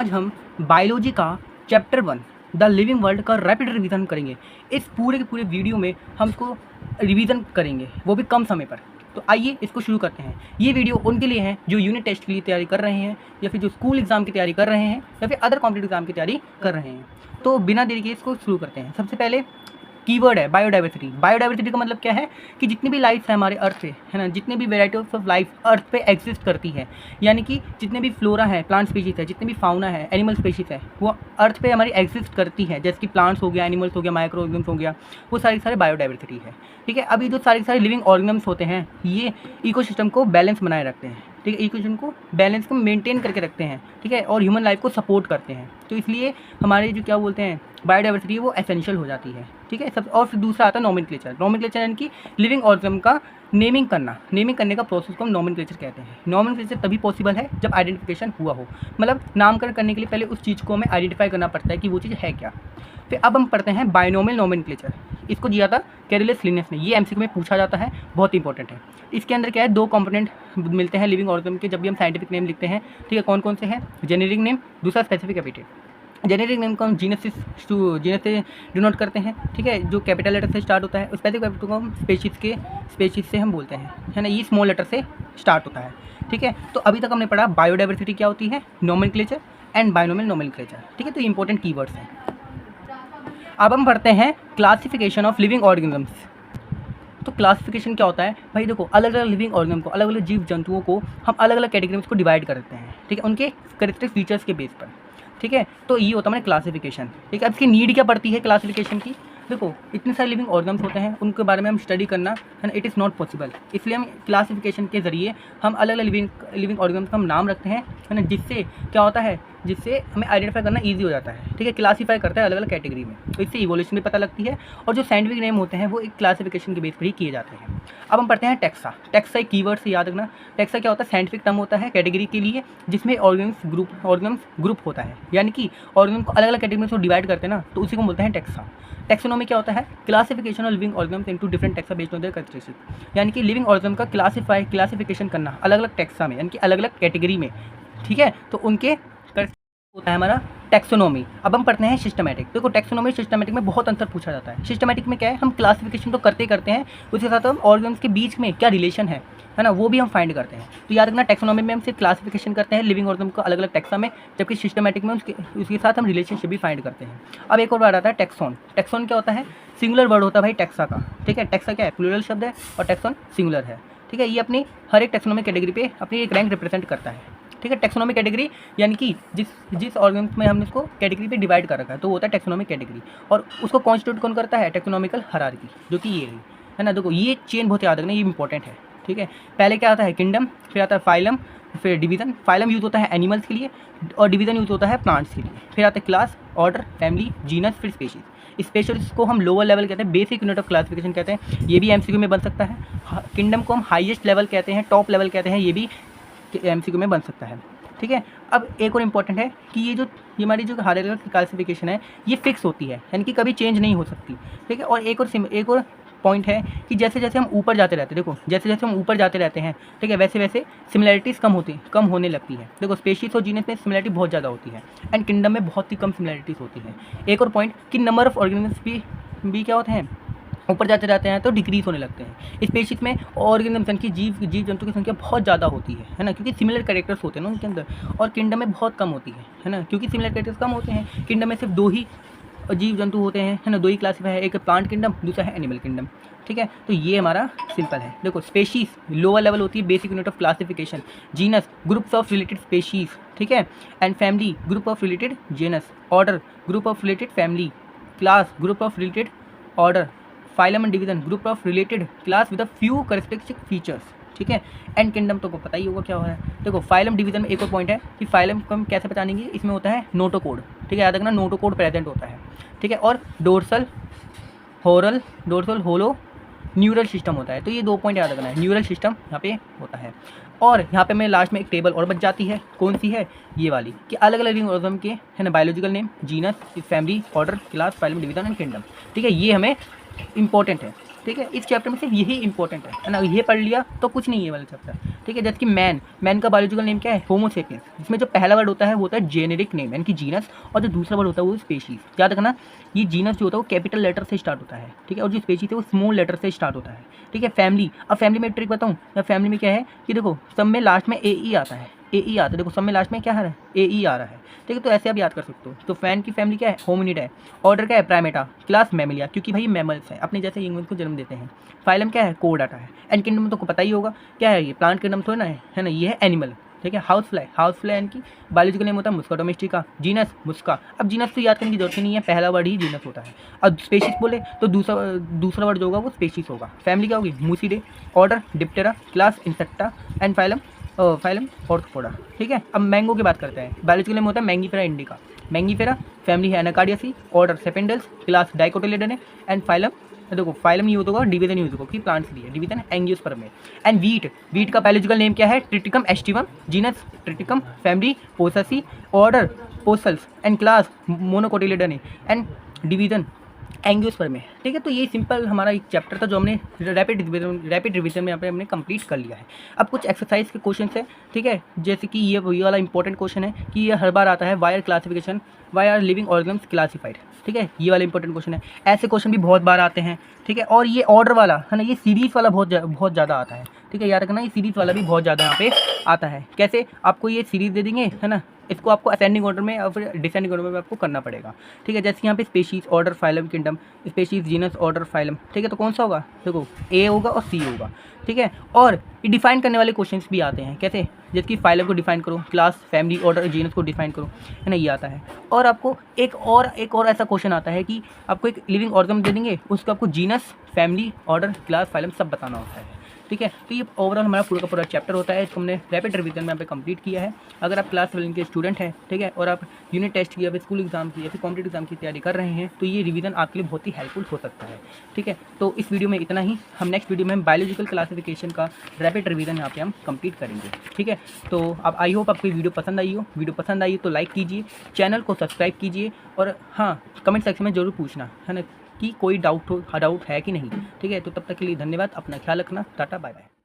आज हम बायोलॉजी का चैप्टर 1 द लिविंग वर्ल्ड का रैपिड रिवीजन करेंगे। इस पूरे के पूरे वीडियो में हम इसको रिवीजन करेंगे, वो भी कम समय पर। तो आइए इसको शुरू करते हैं। ये वीडियो उनके लिए है जो यूनिट टेस्ट के लिए तैयारी कर रहे हैं, या फिर जो स्कूल एग्जाम की तैयारी कर रहे हैं, या फिर अदर कॉम्पिटिटिव एग्जाम की तैयारी कर रहे हैं। तो बिना देरी के इसको शुरू करते हैं। सबसे पहले कीवर्ड है बायोडाइवर्सिटी। बायोडाइवर्सिटी का मतलब क्या है कि जितनी भी लाइफ है हमारे अर्थ पे, है ना, जितने भी वेराइटीज ऑफ लाइफ अर्थ पे एग्जिस्ट करती है, यानी कि जितने भी फ्लोरा है, प्लांट स्पीशीज़ है, जितने भी फाउना है, एनिमल स्पीशीज़ है, वो अर्थ पे हमारी एग्जिस्ट करती है। जैसे कि प्लांट्स हो गया, एनिमल्स हो गया, माइक्रो ऑर्गेनिम्स हो गया, वो सारे बायोडाइवर्सिटी है। ठीक है, अभी जो सारे लिविंग ऑर्गेनिम्स होते हैं ये इकोसिस्टम को बैलेंस बनाए रखते हैं। ठीक है, इक्वेशन को बैलेंस को मेंटेन करके रखते हैं। ठीक है, और ह्यूमन लाइफ को सपोर्ट करते हैं। तो इसलिए हमारे जो क्या बोलते हैं बायोडाइवर्सिटी वो एसेंशियल हो जाती है। ठीक है, सब। और फिर दूसरा आता है नॉमेनक्लेचर। नॉमेनक्लेचर यानी कि लिविंग ऑर्गेनिज्म का नेमिंग करना। नेमिंग करने का प्रोसेस को हम नॉमेनक्लेचर कहते हैं। नॉमेनक्लेचर तभी पॉसिबल है जब आइडेंटिफिकेशन हुआ हो, मतलब नामकरण करने के लिए पहले उस चीज़ को हमें आइडेंटिफाई करना पड़ता है कि वो चीज़ है क्या। फिर अब हम पढ़ते हैं बायनोमियल नॉमेनक्लेचर। इसको दिया था कैरोलस लिनेस ने। ये एमसीक्यू में पूछा जाता है, बहुत इंपॉर्टेंट है। इसके अंदर क्या है, दो कंपोनेंट मिलते हैं लिविंग ऑर्गेनिज्म के जब भी हम साइंटिफिक नेम लिखते हैं। ठीक है, कौन कौन से हैं? जेनेरिक नेम, दूसरा स्पेसिफिक एपिथेट। जेनेरिक नेम को हम जीनस से डिनोट करते हैं। ठीक है, जो कैपिटल लेटर से स्टार्ट होता है। स्पेसिफिक एपिथेट को हम स्पेशीज़ से हम बोलते हैं, है ना, ये स्मॉल लेटर से स्टार्ट होता है। ठीक है, तो अभी तक हमने पढ़ा बायोडाइवर्सिटी क्या होती है, नॉमेनक्लेचर एंड बायनोमियल नॉमेनक्लेचर। ठीक है, तो इंपॉर्टेंट कीवर्ड्स हैं। अब हम पढ़ते हैं क्लासिफिकेशन ऑफ लिविंग ऑर्गेनिजम्स। तो क्लासिफिकेशन क्या होता है भाई? देखो, अलग अलग लिविंग ऑर्गेनिज्म को, अलग अलग जीव जंतुओं को हम अलग अलग कैटेगरीज को डिवाइड करते हैं। ठीक है, उनके कैरेक्टरिस्टिक फीचर्स के बेस पर। ठीक है, तो ये होता है हमारे क्लासिफिकेशन। ठीक है, अब इसकी नीड क्या पड़ती है क्लासिफिकेशन की? देखो, इतने सारे लिविंग ऑर्गेनिज्म होते हैं, उनके बारे में हम स्टडी करना, है ना, इट इज़ नॉट पॉसिबल। इसलिए हम क्लासिफिकेशन के जरिए हम अलग अलग लिविंग ऑर्गेनिज्म का हम नाम रखते हैं, है ना, जिससे क्या होता है, जिससे हमें आइडेंटिफाई करना ईजी हो जाता है। ठीक है, क्लासीफाई करता है अलग अलग कैटेगरी में, तो इससे इवोल्यूशन भी पता लगती है। और जो साइंटिफिक नेम होते हैं वो एक क्लासिफिकेशन के बेस पर ही किए जाते हैं। अब हम पढ़ते हैं टैक्सा। टैक्सा एक कीवर्ड से याद रखना। टैक्सा क्या होता है? साइंटिफिक टर्म होता है कैटेगरी के लिए, जिसमें ऑर्गेनिम्स ग्रुप होता है, यानी कि ऑर्गेनिम को अलग अलग कैटेगरी में डिवाइड करते हैं ना, तो उसी को बोलते हैं टैक्सा। टैक्सोनॉमी क्या होता है? Classification of living organisms into different taxa based on their characteristic, यानी कि लिविंग ऑर्गेनिज्म का क्लासिफिकेशन करना अलग अलग टैक्सा में, यानी कि अलग अलग कैटेगरी में। ठीक है, तो उनके होता है हमारा टैक्सोनॉमी। अब हम पढ़ते हैं सिस्टमैटिक। देखो, टैक्सोनॉमी सिस्टमैटिक में बहुत अंतर पूछा जाता है। सिस्टमैटिक में क्या है, हम क्लासिफिकेशन तो करते हैं, उसके साथ हम ऑर्गेनिम्स के बीच में क्या रिलेशन है ना, वो भी हम फाइंड करते हैं। तो याद रखना, टैक्सोनॉमी में हम सिर्फ क्लासिफिकेशन करते हैं लिविंग ऑर्गेनिज्म को अलग अलग टैक्सा में, जबकि सिस्टमैटिक में उसके साथ हम रिलेशनशिप भी फाइंड करते हैं। अब एक और वर्ड आता है टैक्सॉन। टैक्सॉन क्या होता है? सिंगुलर वर्ड होता है भाई टैक्सा का। ठीक है, टैक्सा क्या है? प्लूरल शब्द है, और टैक्सॉन सिंगुलर है। ठीक है, ये अपनी हर एक टैक्सोनॉमिक कैटेगरी पे अपनी एक रैंक रिप्रेजेंट करता है। ठीक है, टैक्सोनॉमिक कैटेगरी यानी कि जिस ऑर्गेनिज्म में हमने इसको कैटेगरी पे डिवाइड कर रखा है, तो वो होता है टैक्सोनॉमिक कैटेगरी। और उसको कॉन्स्टिट्यूट कौन करता है? टैक्सोनॉमिकल हायरार्की, जो कि ये है ना। देखो, ये चेन बहुत याद रखना, ये इंपॉर्टेंट है। ठीक है, पहले क्या आता है? किंगडम, फिर आता है फाइलम, फिर डिवीजन। फाइलम यूज होता है एनिमल्स के लिए, और डिवीजन यूज होता है प्लांट्स के लिए। फिर आता है क्लास, ऑर्डर, फैमिली, जीनस, फिर स्पीशीज। स्पेशलिस्ट को हम लोअर लेवल कहते हैं, बेसिक यूनिट ऑफ क्लासिफिकेशन कहते हैं, ये भी एमसीक्यू में बन सकता है। किंगडम को हम हाईएस्ट लेवल कहते हैं, टॉप लेवल कहते हैं, ये भी एमसीक्यू में बन सकता है। ठीक है, अब एक और इम्पॉर्टेंट है कि ये हमारी जो हायरार्किकल क्लासिफिकेशन है ये फिक्स होती है, यानी कि कभी चेंज नहीं हो सकती। ठीक है, और एक और पॉइंट है कि जैसे जैसे हम ऊपर जाते रहते हैं, देखो जैसे जैसे हम ऊपर जाते रहते हैं, ठीक है, वैसे वैसे सिमिलैरिटीज़ कम होने लगती है। देखो, स्पेशीज और जीनस में सिमिलैरिटी बहुत ज़्यादा होती है, एंड किंगडम में बहुत ही कम सिमिलैरिटीज़ होती है। एक और पॉइंट कि नंबर ऑफ ऑर्गेनिजम्स भी क्या होते हैं, ऊपर जाते रहते हैं तो डिक्रीज होने लगते हैं। स्पेशीज में ऑर्गेनिज्म की जीव जंतु की संख्या बहुत ज़्यादा होती है ना, क्योंकि सिमिलर कैरेक्टर्स होते हैं ना उनके अंदर। और किंगडम में बहुत कम होती है ना, क्योंकि सिमिलर कैरेक्टर्स कम होते हैं। किंगडम में सिर्फ दो ही जीव जंतु होते हैं, है ना, दो ही क्लासीफाई है, एक प्लांट किंगडम, दूसरा है एनिमल किंगडम। ठीक है, तो ये हमारा सिंपल है। देखो, स्पेशीज लोअर लेवल होती है, basic unit of classification. Genus, groups of related species. ठीक है, and family, group of related genus. Order, group of related family. Class, group of related order. Phylum and division, group of related class with a few characteristic features. ठीक है, and kingdom तो को पता ही होगा क्या हो रहा है। देखो, फाइलम डिवीजन में एक और पॉइंट है कि फाइलम को हम कैसे पहचानेंगे, इसमें होता है नोटोकोड। ठीक है, याद रखना, नोटोकोड प्रेजेंट होता है। ठीक है, और डोर्सल होलो न्यूरल सिस्टम होता है। तो ये दो पॉइंट याद रखना है, न्यूरल सिस्टम यहाँ पे होता है। और यहाँ पे मैं लास्ट में एक टेबल और बच जाती है, कौन सी है? ये वाली, कि अलग अलग लिविंग ऑर्गेनिज्म के, है ना, biological name, genus, family, order, class, phylum, division and kingdom. ठीक है, ये हमें इंपॉर्टेंट है। ठीक है, इस चैप्टर में सिर्फ यही इंपॉर्टेंट है ना, ये पढ़ लिया तो कुछ नहीं है वाला चैप्टर। ठीक है। जैसे कि मैन का बायोलॉजिकल नेम क्या है, होमो सेपियंस, जिसमें जो पहला वर्ड होता है वो होता है जेनेरिक नेम यानी कि जीनस, और जो दूसरा वर्ड होता है वो स्पेशीज। याद रखना ये जीनस जो होता है वो कैपिटल लेटर से स्टार्ट होता है, ठीक है, और जो स्पेशीज है वो स्मॉल लेटर से स्टार्ट होता है, ठीक है। फैमिली, अब फैमिली में ट्रिक बताऊँ, या फैमिली में क्या है कि देखो सब में लास्ट में ए ई आता है, ए ई आता है, देखो सब में लास्ट में क्या आ रहा है, ए ई आ रहा है, ठीक है। तो ऐसे आप याद कर सकते हो। तो फैन की फैमिली क्या है, होमिनिड है। ऑर्डर क्या है, प्राइमेटा। क्लास मैमलिया, क्योंकि भाई मैमल्स है, अपने जैसे यंगमैन को जन्म देते हैं। फाइलम क्या है, कोडाटा है। एंड किंगडम तो को पता ही होगा क्या है, ये प्लांट किंगडम थोड़ा ना है ना, ये है एनिमल, ठीक है। हाउस फ्लाई यानी कि बायोलॉजिकल नेम होता है मुस्का डोमेस्टिका। जीनस मुस्का, अब जीनस तो याद करने की जरूरत ही नहीं है, पहला वर्ड ही जीनस होता है। अब स्पेशीज बोले तो दूसरा वर्ड जो होगा वो स्पेशीज होगा। फैमिली क्या होगी, Muscidae. Order Diptera. Class Insecta. And phylum Arthropoda, ठीक है। अब मैंगो की बात करते हैं, बायोलॉजिकल नेम होता है मैंगीफेरा इंडिका। मैंगीफेरा, फैमिली है Anacardiaceae. Order Sapindales. Class dicotyledon है। एंड फाइलम, देखो फाइलम यूज होगा, डिवीजन यूज होगा कि प्लांट्स लिए, डिवीजन एंजियोस्पर्म में। एंड वीट का बायोलॉजिकल नेम क्या है, Triticum aestivum. Genus Triticum. Family Poaceae. Order Poales. And class monocotyledon है। एंड डिवीजन एंजियोस्पर्म में, ठीक है। तो ये सिंपल हमारा एक चैप्टर था जो हमने रैपिड रिवीजन में यहाँ पे हमने कंप्लीट कर लिया है। अब कुछ एक्सरसाइज के क्वेश्चन है, ठीक है। जैसे कि ये वाला इंपॉर्टेंट क्वेश्चन है कि ये हर बार आता है, why are classification, why are living organs classified, ठीक है। ये वाला इंपॉर्टेंट क्वेश्चन है। ऐसे क्वेश्चन भी बहुत बार आते हैं, ठीक है। और ये ऑर्डर वाला है ना, ये सीरीज वाला बहुत ज़्यादा आता है, ठीक है। याद रखना ये सीरीज वाला भी बहुत ज़्यादा यहाँ पे आता है। कैसे, आपको ये सीरीज दे देंगे, है ना, इसको आपको असेंडिंग ऑर्डर में और फिर डिसेंडिंग ऑर्डर में आपको करना पड़ेगा, ठीक है। जैसे यहाँ पे species, order, phylum, kingdom, species, genus, order, phylum, ठीक है। तो कौन सा होगा, देखो ए होगा और सी होगा, ठीक है। और ये डिफाइन करने वाले क्वेश्चंस भी आते हैं, कैसे, जैसे कि फाइलम को डिफाइन करो, क्लास, फैमिली, ऑर्डर, जीनस को डिफाइन करो, है ना, ये आता है। और आपको एक और ऐसा क्वेश्चन आता है कि आपको एक लिविंग ऑर्गन दे देंगे, उसको आपको genus, family, order, class, phylum सब बताना होता है, ठीक है। तो ये ओवरऑल हमारा पूरा का पूरा चैप्टर होता है, इसको हमने रैपिड रिवीजन में यहाँ पे कंप्लीट किया है। अगर आप क्लास 12 के स्टूडेंट हैं, ठीक है, और आप यूनिट टेस्ट की या फिर स्कूल एग्जाम की या फिर कॉम्पिटेटिव एग्जाम की तैयारी कर रहे हैं, तो ये रिवीजन आपके लिए बहुत ही हेल्पफुल हो सकता है, ठीक है। तो इस वीडियो में इतना ही, हम नेक्स्ट वीडियो में हम बायोलॉजिकल क्लासिफिकेशन का रैपिड रिवीजन यहाँ पे हम कंप्लीट करेंगे, ठीक है। तो अब आई होप आपको वीडियो पसंद आई हो, वीडियो पसंद आई तो लाइक कीजिए, चैनल को सब्सक्राइब कीजिए, और हाँ, कमेंट सेक्शन में जरूर पूछना, है ना, कि कोई डाउट है कि नहीं, ठीक है। तो तब तक के लिए धन्यवाद, अपना ख्याल रखना, टाटा बाय बाय।